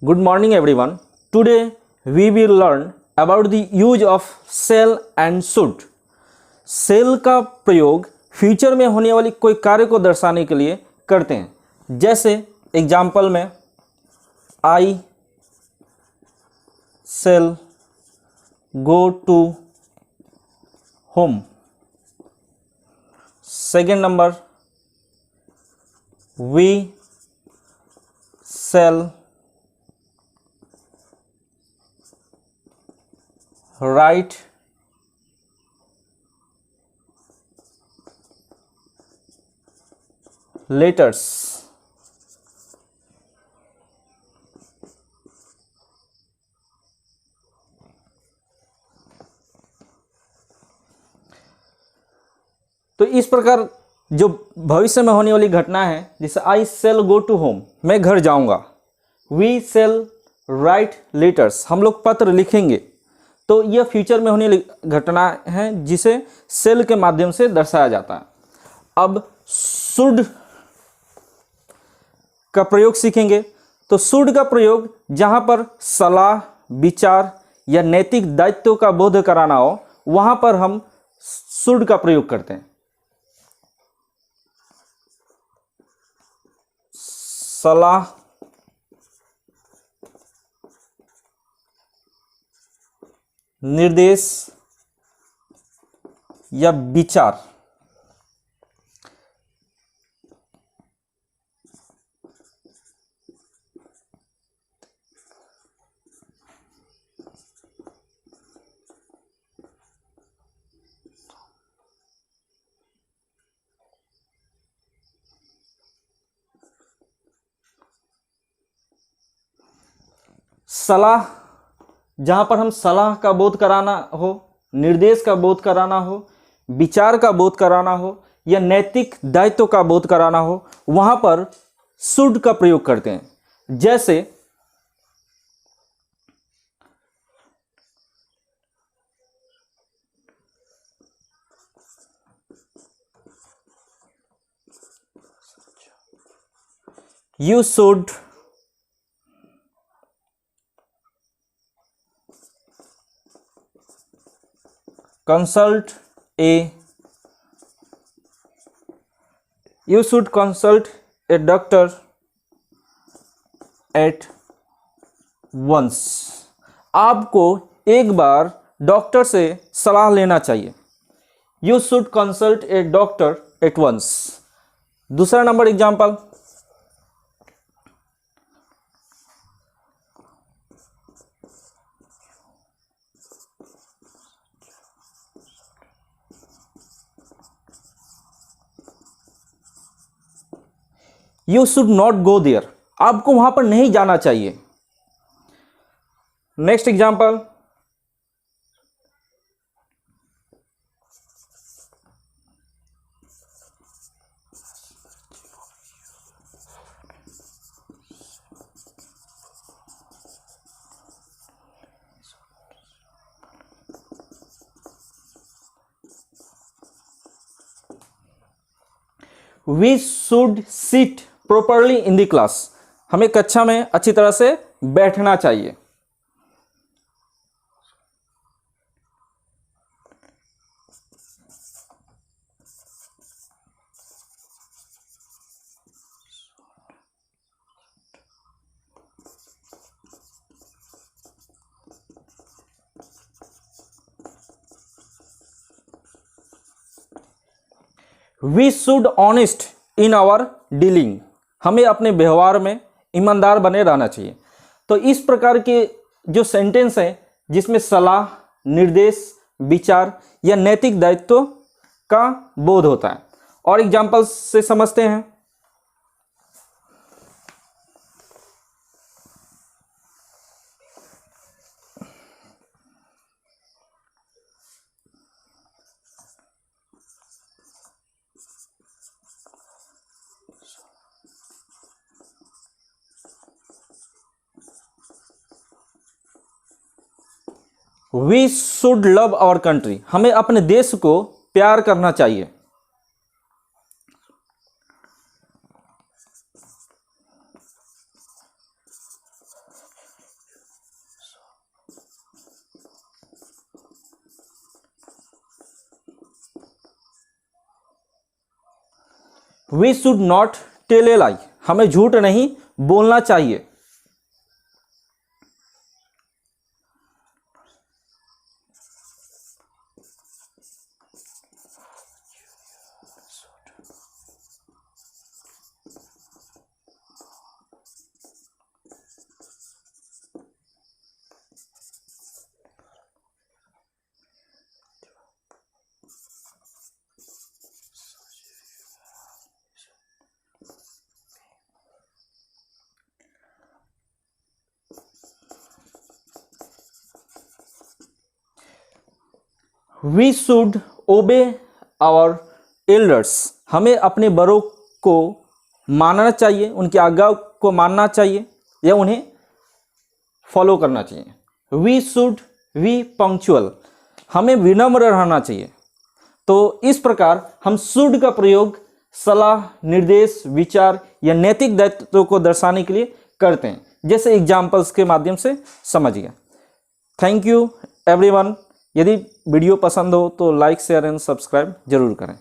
Good morning everyone. Today we will learn about the use of shall and should. shall का प्रयोग future में होने वाली कोई कार्य को दर्शाने के लिए करते हैं। जैसे एग्जाम्पल में I shall go to home. Second number, we shall write letters. तो इस प्रकार जो भविष्य में होने वाली घटना है, जैसे आई सेल गो टू होम, मैं घर जाऊंगा। वी सेल राइट लेटर्स, हम लोग पत्र लिखेंगे। तो यह फ्यूचर में होने वाली घटना है जिसे सेल के माध्यम से दर्शाया जाता है। अब शुड का प्रयोग सीखेंगे। तो शुड का प्रयोग जहां पर सलाह, विचार या नैतिक दायित्व का बोध कराना हो, वहां पर हम शुड का प्रयोग करते हैं। सलाह, निर्देश या विचार। सलाह, जहां पर हम सलाह का बोध कराना हो, निर्देश का बोध कराना हो, विचार का बोध कराना हो या नैतिक दायित्व का बोध कराना हो, वहां पर शुड का प्रयोग करते हैं। जैसे you should consult a doctor at once. आपको एक बार डॉक्टर से सलाह लेना चाहिए। You should consult a doctor at once. दूसरा number example, you should not go there, आपको वहां पर नहीं जाना चाहिए। Next example, we should sit properly in the class, हमें कक्षा में अच्छी तरह से बैठना चाहिए। We should honest in our dealing, हमें अपने व्यवहार में ईमानदार बने रहना चाहिए। तो इस प्रकार के जो सेंटेंस हैं जिसमें सलाह, निर्देश, विचार या नैतिक दायित्व का बोध होता है, और एग्जाम्पल से समझते हैं। We should love our country, हमें अपने देश को प्यार करना चाहिए। We should not tell a lie, हमें झूठ नहीं बोलना चाहिए। We should obey our elders, हमें अपने बड़ों को मानना चाहिए, उनकी आज्ञा को मानना चाहिए या उन्हें फॉलो करना चाहिए। वी शुड बी पंक्चुअल, हमें विनम्र रहना चाहिए। तो इस प्रकार हम शुड का प्रयोग सलाह, निर्देश, विचार या नैतिक दायित्व को दर्शाने के लिए करते हैं, जैसे एग्जाम्पल्स के माध्यम से समझिए। Thank you everyone. यदि वीडियो पसंद हो तो लाइक, शेयर एंड सब्सक्राइब जरूर करें।